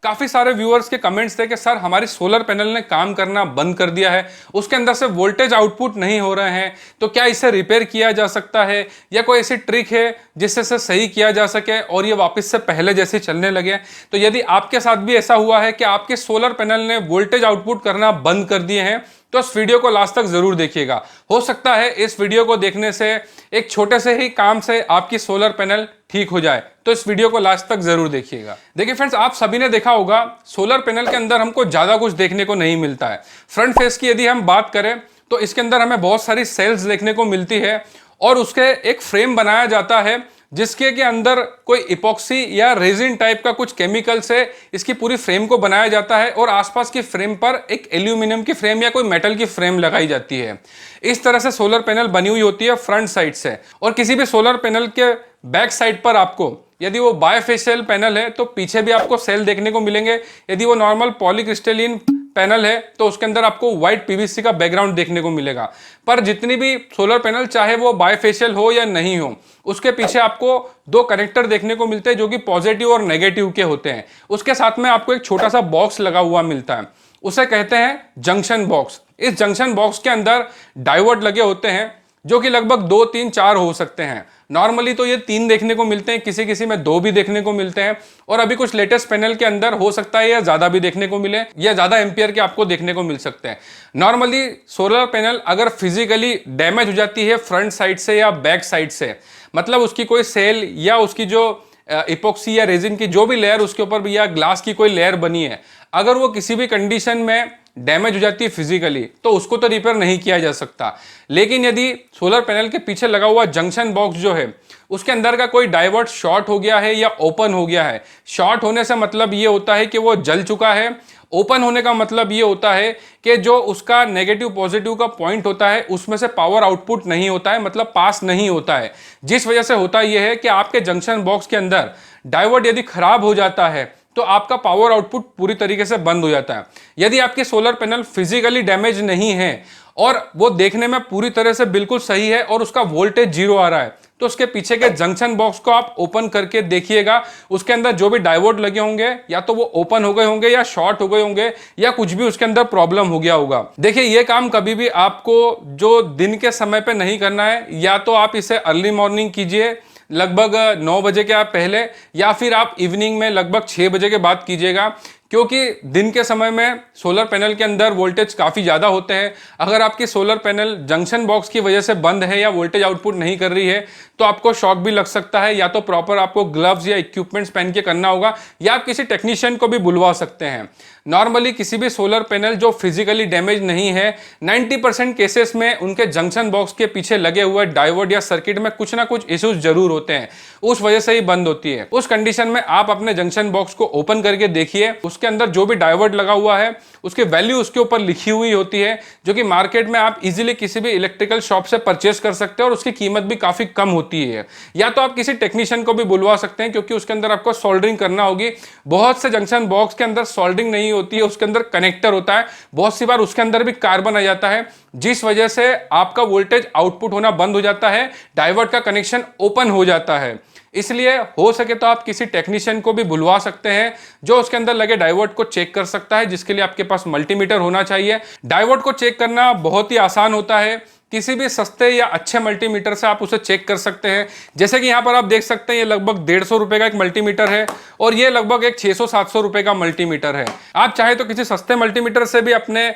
काफी सारे व्यूअर्स के कमेंट्स थे कि सर हमारी सोलर पैनल ने काम करना बंद कर दिया है, उसके अंदर से वोल्टेज आउटपुट नहीं हो रहे हैं, तो क्या इसे रिपेयर किया जा सकता है या कोई ऐसी ट्रिक है जिससे इसे सही किया जा सके और ये वापस से पहले जैसे चलने लगे। तो यदि आपके साथ भी ऐसा हुआ है कि आपके सोलर पैनल ने वोल्टेज आउटपुट करना बंद कर दिए हैं, तो इस वीडियो को लास्ट तक जरूर देखिएगा। हो सकता है इस वीडियो को देखने से एक छोटे से ही काम से आपकी सोलर पैनल ठीक हो जाए, तो इस वीडियो को लास्ट तक जरूर देखिएगा। देखिए फ्रेंड्स, आप सभी ने देखा होगा सोलर पैनल के अंदर हमको ज्यादा कुछ देखने को नहीं मिलता है। फ्रंट फेस की यदि हम बात करें तो इसके अंदर हमें बहुत सारी सेल्स देखने को मिलती है और उसके एक फ्रेम बनाया जाता है जिसके के अंदर कोई इपॉक्सी या रेजिन टाइप का कुछ केमिकल से इसकी पूरी फ्रेम को बनाया जाता है और आसपास की फ्रेम पर एक एल्यूमिनियम की फ्रेम या कोई मेटल की फ्रेम लगाई जाती है। इस तरह से सोलर पैनल बनी हुई होती है फ्रंट साइड से। और किसी भी सोलर पैनल के बैक साइड पर आपको, यदि वो बायफेशियल पैनल है तो पीछे भी आपको सेल देखने को मिलेंगे। यदि वो नॉर्मल पॉलीक्रिस्टलिन पैनल है तो उसके अंदर आपको व्हाइट पीवीसी का बैकग्राउंड देखने को मिलेगा। पर जितनी भी सोलर पैनल, चाहे वो बायफेशियल हो या नहीं हो, उसके पीछे आपको दो कनेक्टर देखने को मिलते हैं जो कि पॉजिटिव और नेगेटिव के होते हैं। उसके साथ में आपको एक छोटा सा बॉक्स लगा हुआ मिलता है, उसे कहते हैं जंक्शन बॉक्स। इस जंक्शन बॉक्स के अंदर डायोड लगे होते हैं जो कि लगभग 2, 3, 4 हो सकते हैं। नॉर्मली तो ये 3 देखने को मिलते हैं, किसी किसी में 2 भी देखने को मिलते हैं और अभी कुछ लेटेस्ट पैनल के अंदर हो सकता है या ज्यादा भी देखने को मिले या ज्यादा एम्पियर के आपको देखने को मिल सकते हैं। नॉर्मली सोलर पैनल अगर फिजिकली डैमेज हो जाती है फ्रंट साइड से या बैक साइड से, मतलब उसकी कोई सेल या उसकी जो इपॉक्सी या रेजिन की जो भी लेयर उसके ऊपर या ग्लास की कोई लेयर बनी है, अगर वो किसी भी कंडीशन में डैमेज हो जाती है फिजिकली, तो उसको तो रिपेयर नहीं किया जा सकता। लेकिन यदि सोलर पैनल के पीछे लगा हुआ जंक्शन बॉक्स जो है उसके अंदर का कोई डायोड शॉर्ट हो गया है या ओपन हो गया है, शॉर्ट होने से मतलब ये होता है कि वो जल चुका है, ओपन होने का मतलब ये होता है कि जो उसका नेगेटिव पॉजिटिव का पॉइंट होता है उसमें से पावर आउटपुट नहीं होता है, मतलब पास नहीं होता है। जिस वजह से होता यह है कि आपके जंक्शन बॉक्स के अंदर डायोड यदि खराब हो जाता है तो आपका पावर आउटपुट पूरी तरीके से बंद हो जाता है। यदि आपकी सोलर पैनल फिजिकली डैमेज नहीं है और वो देखने में पूरी तरह से बिल्कुल सही है और उसका वोल्टेज 0 आ रहा है, तो उसके पीछे के जंक्शन बॉक्स को आप ओपन करके देखिएगा। उसके अंदर जो भी डायोड लगे होंगे या तो वो ओपन हो गए होंगे या शॉर्ट हो गए होंगे या कुछ भी उसके अंदर प्रॉब्लम हो गया होगा। देखिए, ये काम कभी भी आपको जो दिन के समय पे नहीं करना है, या तो आप इसे अर्ली मॉर्निंग कीजिए लगभग 9 बजे के आप पहले, या फिर आप इवनिंग में लगभग 6 बजे के बाद कीजिएगा, क्योंकि दिन के समय में सोलर पैनल के अंदर वोल्टेज काफ़ी ज़्यादा होते हैं। अगर आपकी सोलर पैनल जंक्शन बॉक्स की वजह से बंद है या वोल्टेज आउटपुट नहीं कर रही है तो आपको शॉक भी लग सकता है। या तो प्रॉपर आपको ग्लव्स या इक्विपमेंट्स पहन के करना होगा या आप किसी टेक्नीशियन को भी बुलवा सकते हैं। नॉर्मली किसी भी सोलर पैनल जो फिजिकली डैमेज नहीं है, 90% केसेस में उनके जंक्शन बॉक्स के पीछे लगे हुए डायोड या सर्किट में कुछ ना कुछ इश्यूज जरूर होते हैं, उस वजह से ही बंद होती है। उस कंडीशन में आप अपने जंक्शन बॉक्स को ओपन करके देखिए, उसके अंदर जो भी डायोड लगा हुआ है उसकी वैल्यू उसके ऊपर लिखी हुई होती है, जो कि मार्केट में आप इजीली किसी भी इलेक्ट्रिकल शॉप से परचेस कर सकते हैं और उसकी कीमत भी काफी कम होती है। या तो आप किसी टेक्नीशियन को भी बुलवा सकते हैं, क्योंकि उसके अंदर आपको सोल्डरिंग करना होगी। बहुत से जंक्शन बॉक्स के अंदर सोल्डरिंग नहीं होती है, उसके अंदर कनेक्टर होता है। बहुत सी बार उसके अंदर भी कार्बन आ जाता है, जिस वजह से आपका वोल्टेज आउटपुट होना बंद हो जाता है, डायोड का कनेक्शन ओपन हो जाता है। इसलिए हो सके तो आप किसी टेक्नीशियन को भी बुलवा सकते हैं जो उसके अंदर लगे डायोड को चेक कर सकता है, जिसके लिए आपके पास मल्टीमीटर होना चाहिए। डायोड को चेक करना बहुत ही आसान होता है, किसी भी सस्ते या अच्छे मल्टीमीटर से आप उसे चेक कर सकते हैं। जैसे कि यहाँ पर आप देख सकते हैं, ये लगभग 150 रुपए का एक मल्टीमीटर है और ये लगभग एक 600-700 रुपए का मल्टीमीटर है। आप चाहे तो किसी सस्ते मल्टीमीटर से भी अपने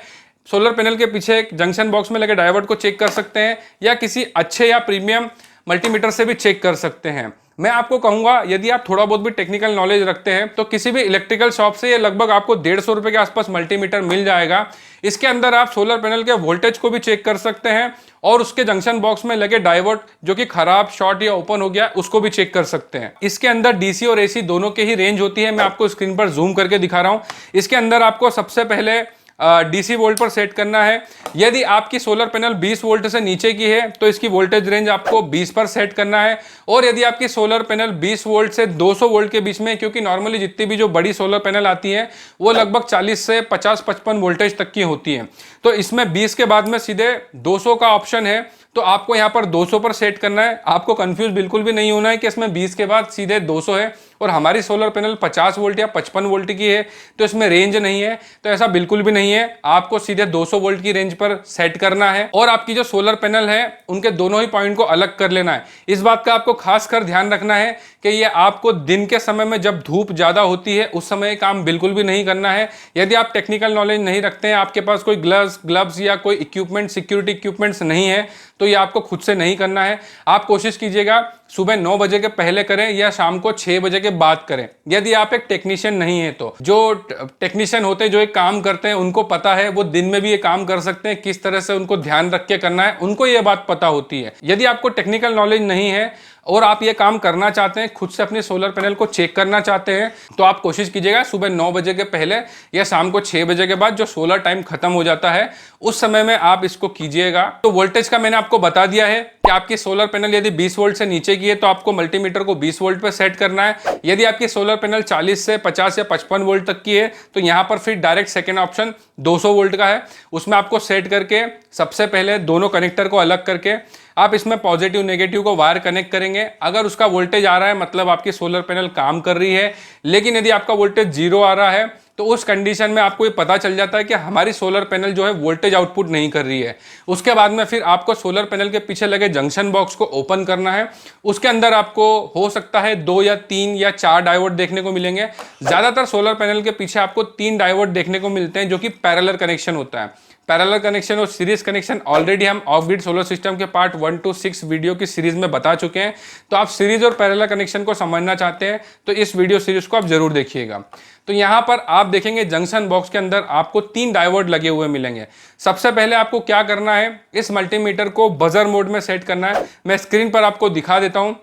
सोलर पैनल के पीछे एक जंक्शन बॉक्स में लगे डायोड को चेक कर सकते हैं, या किसी अच्छे या प्रीमियम मल्टीमीटर से भी चेक कर सकते हैं। मैं आपको कहूंगा, यदि आप थोड़ा बहुत भी टेक्निकल नॉलेज रखते हैं तो किसी भी इलेक्ट्रिकल शॉप से ये लगभग आपको 150 रुपए के आसपास मल्टीमीटर मिल जाएगा। इसके अंदर आप सोलर पैनल के वोल्टेज को भी चेक कर सकते हैं और उसके जंक्शन बॉक्स में लगे डायोड जो कि खराब, शॉर्ट या ओपन हो गया, उसको भी चेक कर सकते हैं। इसके अंदर डीसी और एसी दोनों के ही रेंज होती है। मैं आपको स्क्रीन पर जूम करके दिखा रहा हूं। इसके अंदर आपको सबसे पहले डीसी वोल्ट पर सेट करना है। यदि आपकी सोलर पैनल 20 वोल्ट से नीचे की है तो इसकी वोल्टेज रेंज आपको 20 पर सेट करना है। और यदि आपकी सोलर पैनल 20 वोल्ट से 200 वोल्ट के बीच में, क्योंकि नॉर्मली जितनी भी जो बड़ी सोलर पैनल आती हैं वो लगभग 40 से 50-55 वोल्टेज तक की होती हैं, तो इसमें 20 के बाद में सीधे 200 का ऑप्शन है, तो आपको यहाँ पर 200 पर सेट करना है। आपको कंफ्यूज बिल्कुल भी नहीं होना है कि इसमें 20 के बाद सीधे 200 है। और हमारी सोलर पैनल 50 वोल्ट या 55 वोल्ट की है तो इसमें रेंज नहीं है। तो ऐसा बिल्कुल भी नहीं है, आपको सीधे 200 वोल्ट की रेंज पर सेट करना है और आपकी जो सोलर पैनल है उनके दोनों ही पॉइंट को अलग कर लेना है। इस बात का आपको खास कर ध्यान रखना है कि ये आपको दिन के समय में जब धूप ज्यादा होती है उस समय काम बिल्कुल भी नहीं करना है। यदि आप टेक्निकल नॉलेज नहीं रखते हैं, आपके पास कोई ग्लव्स या कोई इक्विपमेंट, सिक्योरिटी इक्विपमेंट्स नहीं है, तो ये आपको खुद से नहीं करना है। आप कोशिश कीजिएगा सुबह 9 बजे के पहले करें या शाम को 6 बजे के बाद करें, यदि आप एक टेक्नीशियन नहीं है तो। जो टेक्नीशियन होते हैं जो एक काम करते हैं उनको पता है, वो दिन में भी ये काम कर सकते हैं, किस तरह से उनको ध्यान रख के करना है, उनको ये बात पता होती है। यदि आपको टेक्निकल नॉलेज नहीं है और आप ये काम करना चाहते हैं, खुद से अपनी सोलर पैनल को चेक करना चाहते हैं, तो आप कोशिश कीजिएगा सुबह 9 बजे के पहले या शाम को 6 बजे के बाद, जो सोलर टाइम खत्म हो जाता है उस समय में आप इसको कीजिएगा। तो वोल्टेज का मैंने आपको बता दिया है कि आपकी सोलर पैनल यदि 20 वोल्ट से नीचे की है तो आपको मल्टीमीटर को 20 वोल्ट पे सेट करना है। यदि आपकी सोलर पैनल 40 से 50 या 55 वोल्ट तक की है तो यहाँ पर फिर डायरेक्ट सेकेंड ऑप्शन 200 वोल्ट का है, उसमें आपको सेट करके सबसे पहले दोनों कनेक्टर को अलग करके आप इसमें पॉजिटिव नेगेटिव को वायर कनेक्ट करेंगे। अगर उसका वोल्टेज आ रहा है मतलब आपकी सोलर पैनल काम कर रही है, लेकिन यदि आपका वोल्टेज 0 आ रहा है तो उस कंडीशन में आपको ये पता चल जाता है कि हमारी सोलर पैनल जो है वोल्टेज आउटपुट नहीं कर रही है। उसके बाद में फिर आपको सोलर पैनल के पीछे लगे जंक्शन बॉक्स को ओपन करना है। उसके अंदर आपको हो सकता है 2 या 3 या 4 डायोड देखने को मिलेंगे। ज्यादातर सोलर पैनल के पीछे आपको 3 डायोड देखने को मिलते हैं जो कि पैरेलल कनेक्शन होता है। पैरेलल कनेक्शन और सीरीज कनेक्शन ऑलरेडी हम ऑफ ग्रिड सोलर सिस्टम के पार्ट 1 to 6 वीडियो की सीरीज में बता चुके हैं। तो आप सीरीज और पैरेलल कनेक्शन को समझना चाहते हैं तो इस वीडियो सीरीज को आप जरूर देखिएगा। तो यहां पर आप देखेंगे जंक्शन बॉक्स के अंदर आपको 3 डायोड लगे हुए मिलेंगे। सबसे पहले आपको क्या करना है, इस मल्टीमीटर को बजर मोड में सेट करना है। मैं स्क्रीन पर आपको दिखा देता हूं।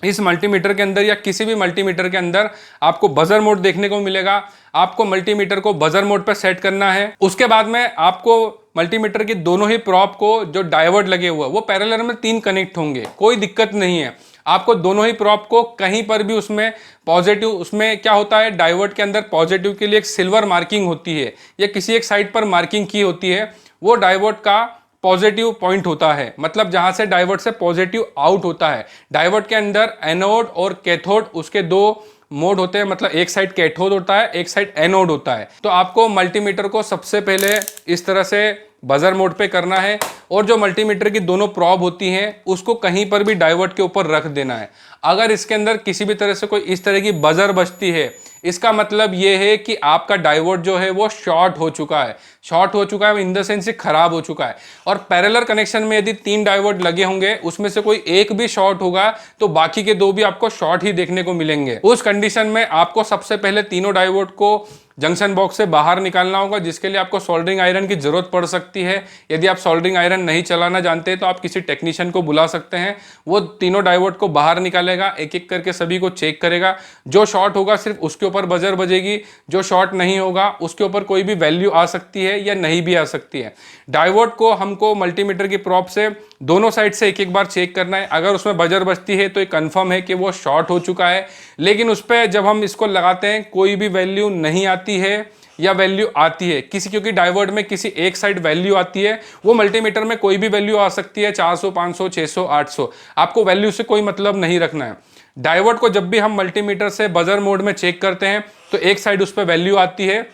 इस मल्टीमीटर के अंदर या किसी भी मल्टीमीटर के अंदर आपको बजर मोड देखने को मिलेगा। आपको मल्टीमीटर को बजर मोड पर सेट करना है। उसके बाद में आपको मल्टीमीटर की दोनों ही प्रॉप को जो डायोड लगे हुए वो पैरेलल में 3 कनेक्ट होंगे, कोई दिक्कत नहीं है। आपको दोनों ही प्रॉप को कहीं पर भी उसमें पॉजिटिव, उसमें क्या होता है डायोड के अंदर पॉजिटिव के लिए एक सिल्वर मार्किंग होती है या किसी एक साइड पर मार्किंग की होती है, वो डायोड का पॉजिटिव पॉइंट होता है, मतलब जहां से डायोड से पॉजिटिव आउट होता है। डायोड के अंदर एनोड और कैथोड उसके 2 मोड होते हैं, मतलब एक साइड कैथोड होता है, एक साइड एनोड होता है। तो आपको मल्टीमीटर को सबसे पहले इस तरह से बजर मोड पे करना है और जो मल्टीमीटर की दोनों प्रॉब होती हैं उसको कहीं पर भी डायोड के ऊपर रख देना है। अगर इसके अंदर किसी भी तरह से कोई इस तरह की बजर बजती है, इसका मतलब ये है कि आपका डायोड जो है वो शॉर्ट हो चुका है। शॉर्ट हो चुका है इन द सेंस खराब हो चुका है। और पैरेलल कनेक्शन में यदि 3 डायोड लगे होंगे, उसमें से कोई एक भी शॉर्ट होगा तो बाकी के 2 भी आपको शॉर्ट ही देखने को मिलेंगे। उस कंडीशन में आपको सबसे पहले तीनों डायोड को जंक्शन बॉक्स से बाहर निकालना होगा, जिसके लिए आपको सोल्डरिंग आयरन की जरूरत पड़ सकती है। यदि आप सोल्डरिंग आयरन नहीं चलाना जानते तो आप किसी टेक्नीशियन को बुला सकते हैं, वो तीनों डायोड को बाहर निकालेगा, एक एक करके सभी को चेक करेगा। जो शॉर्ट होगा सिर्फ उसके ऊपर बजर बजेगी, जो शॉर्ट नहीं होगा उसके ऊपर कोई भी वैल्यू आ सकती है या नहीं भी आ सकती है। डायोड को हमको मल्टीमीटर की प्रॉप से दोनों साइड से एक एक बार चेक करना है। अगर उसमें बजर बजती है तो ये कंफर्म है कि वो शॉर्ट हो चुका है, लेकिन उस पर जब हम इसको लगाते हैं कोई भी वैल्यू नहीं आती है या वैल्यू आती है किसी, क्योंकि डायोड में किसी एक साइड वैल्यू आती है, वो मल्टीमीटर में कोई भी वैल्यू आ सकती है, 400, 500, 600, 800। आपको वैल्यू से कोई मतलब नहीं रखना है। डायोड को जब भी हम मल्टीमीटर से बजर मोड में चेक करते हैं तो एक साइड उस पर वैल्यू आती है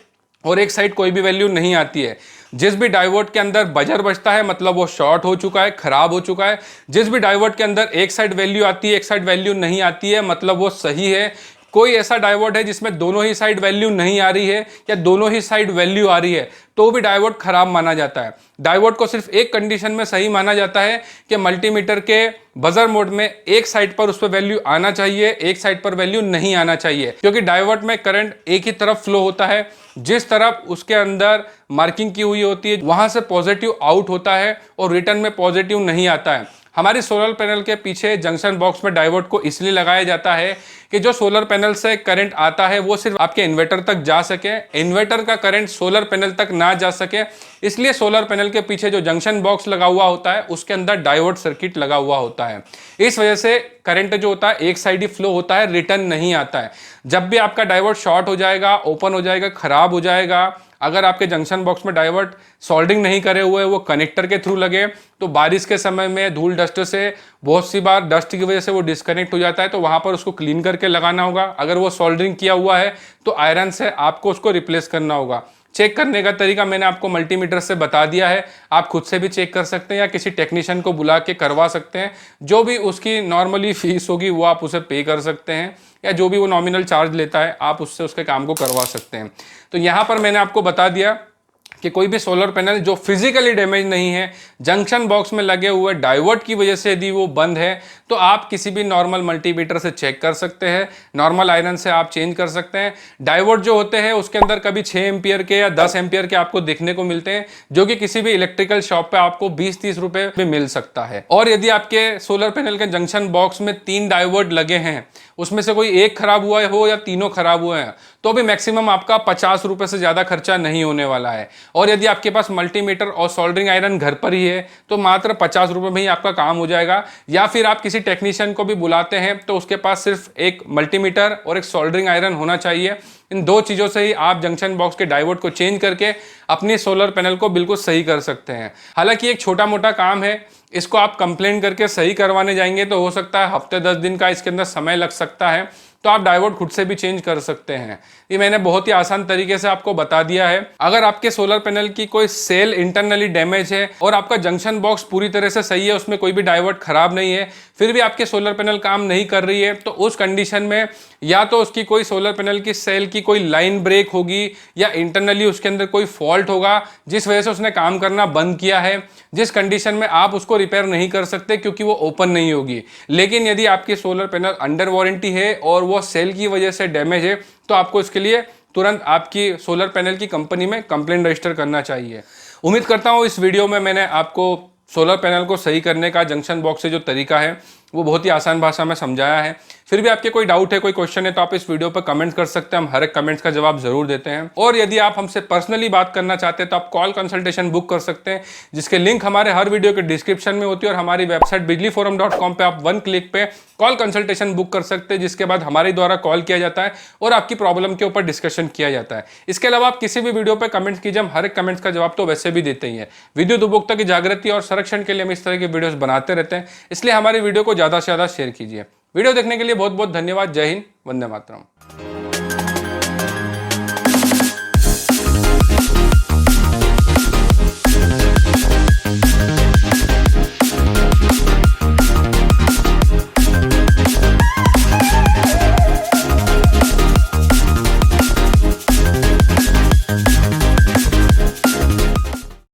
और एक साइड कोई भी वैल्यू नहीं आती है। जिस भी डायोड के अंदर बजर बजता है मतलब वो शॉर्ट हो चुका है, खराब हो चुका है। जिस भी डायोड के अंदर एक साइड वैल्यू आती है, एक साइड वैल्यू नहीं आती है, मतलब वो सही है। कोई ऐसा डायोड है जिसमें दोनों ही साइड वैल्यू नहीं आ रही है या दोनों ही साइड वैल्यू आ रही है तो भी डायोड खराब माना जाता है। डायोड को सिर्फ एक कंडीशन में सही माना जाता है कि मल्टीमीटर के बजर मोड में एक साइड पर उस पर वैल्यू आना चाहिए, एक साइड पर वैल्यू नहीं आना चाहिए, क्योंकि डायोड में करंट एक ही तरफ फ्लो होता है। जिस तरफ उसके अंदर मार्किंग की हुई होती है वहां से पॉजिटिव आउट होता है और रिटर्न में पॉजिटिव नहीं आता है। हमारी सोलर पैनल के पीछे जंक्शन बॉक्स में डायोड को इसलिए लगाया जाता है कि जो सोलर पैनल से करंट आता है वो सिर्फ आपके इन्वर्टर तक जा सके, इन्वर्टर का करंट सोलर पैनल तक ना जा सके। इसलिए सोलर पैनल के पीछे जो जंक्शन बॉक्स लगा हुआ होता है उसके अंदर डायोड सर्किट लगा हुआ होता है। इस वजह से करंट जो होता है एक साइड ही फ्लो होता है, रिटर्न नहीं आता है। जब भी आपका डायोड शॉर्ट हो जाएगा, ओपन हो जाएगा, खराब हो जाएगा, अगर आपके जंक्शन बॉक्स में डायोड सोल्डरिंग नहीं करे हुए, वो कनेक्टर के थ्रू लगे, तो बारिश के समय में धूल डस्ट से बहुत सी बार डस्ट की वजह से वो डिस्कनेक्ट हो जाता है, तो वहां पर उसको क्लीन करके लगाना होगा। अगर वो सोल्डरिंग किया हुआ है तो आयरन से आपको उसको रिप्लेस करना होगा। चेक करने का तरीका मैंने आपको मल्टीमीटर से बता दिया है, आप खुद से भी चेक कर सकते हैं या किसी टेक्नीशियन को बुला के करवा सकते हैं। जो भी उसकी नॉर्मली फीस होगी वो आप उसे पे कर सकते हैं, या जो भी वो नॉमिनल चार्ज लेता है आप उससे उसके काम को करवा सकते हैं। तो यहाँ पर मैंने आपको बता दिया कि कोई भी सोलर पैनल जो फिजिकली डैमेज नहीं है, जंक्शन बॉक्स में लगे हुए डायोड की वजह से यदि वो बंद है, तो आप किसी भी नॉर्मल मल्टीमीटर से चेक कर सकते हैं, नॉर्मल आयरन से आप चेंज कर सकते हैं। डायोड जो होते हैं उसके अंदर कभी 6 एम्पियर के या 10 एम्पियर के आपको देखने को मिलते हैं, जो कि किसी भी इलेक्ट्रिकल शॉप पे आपको 20-30 रुपए में मिल सकता है। और यदि आपके सोलर पैनल के जंक्शन बॉक्स में 3 डायोड लगे हैं, उसमें से कोई एक खराब हुआ हो या तीनों खराब हुए हैं, तो भी मैक्सिमम आपका 50 रुपए से ज्यादा खर्चा नहीं होने वाला है। और यदि आपके पास मल्टीमीटर और सोल्डरिंग आयरन घर पर ही है तो मात्र 50 रुपए में ही आपका काम हो जाएगा। या फिर आप किसी टेक्नीशियन को भी बुलाते हैं तो उसके पास सिर्फ एक मल्टीमीटर और एक सोल्डरिंग आयरन होना चाहिए। इन दो चीजों से ही आप जंक्शन बॉक्स के डायोड को चेंज करके अपनी सोलर पैनल को बिल्कुल सही कर सकते हैं। हालांकि एक छोटा मोटा काम है, इसको आप कंप्लेंट करके सही करवाने जाएंगे तो हो सकता है हफ्ते 10 दिन का इसके अंदर समय लग सकता है, तो आप डायोड खुद से भी चेंज कर सकते हैं। ये मैंने बहुत ही आसान तरीके से आपको बता दिया है। अगर आपके सोलर पैनल की कोई सेल इंटरनली डैमेज है और आपका जंक्शन बॉक्स पूरी तरह से सही है, उसमें कोई भी डायोड खराब नहीं है, फिर भी आपके सोलर पैनल काम नहीं कर रही है, तो उस कंडीशन में या तो उसकी कोई सोलर पैनल की सेल की कोई लाइन ब्रेक होगी, या इंटरनली उसके अंदर कोई फॉल्ट होगा जिस वजह से उसने काम करना बंद किया है, जिस कंडीशन में आप उसको रिपेयर नहीं कर सकते क्योंकि वो ओपन नहीं होगी। लेकिन यदि आपकी सोलर पैनल अंडर वारंटी है और वो सेल की वजह से डैमेज है, तो आपको इसके लिए तुरंत आपकी सोलर पैनल की कंपनी में कंप्लेंट रजिस्टर करना चाहिए। उम्मीद करता हूँ इस वीडियो में मैंने आपको सोलर पैनल को सही करने का जंक्शन बॉक्स से जो तरीका है वो बहुत ही आसान भाषा में समझाया है। फिर भी आपके कोई डाउट है, कोई क्वेश्चन है, तो आप इस वीडियो पर कमेंट कर सकते हैं, हम हर एक कमेंट्स का जवाब जरूर देते हैं। और यदि आप हमसे पर्सनली बात करना चाहते हैं तो आप कॉल कंसल्टेशन बुक कर सकते हैं, जिसके लिंक हमारे हर वीडियो के डिस्क्रिप्शन में होती है। और हमारी वेबसाइट bijliforum.com पे आप 1 क्लिक पे कॉल कंसल्टेशन बुक कर सकते हैं, जिसके बाद हमारे द्वारा कॉल किया जाता है और आपकी प्रॉब्लम के ऊपर डिस्कशन किया जाता है। इसके अलावा आप किसी भी वीडियो पर कमेंट्स कीजिए, हम हर एक कमेंट्स का जवाब तो वैसे भी देते ही है। विद्युत उपभोक्ता की जागृति और संरक्षण के लिए हम इस तरह की वीडियोस बनाते रहते हैं, इसलिए हमारी वीडियो को ज्यादा से ज्यादा शेयर कीजिए। वीडियो देखने के लिए बहुत बहुत धन्यवाद। जय हिंद, वंदे मातरम।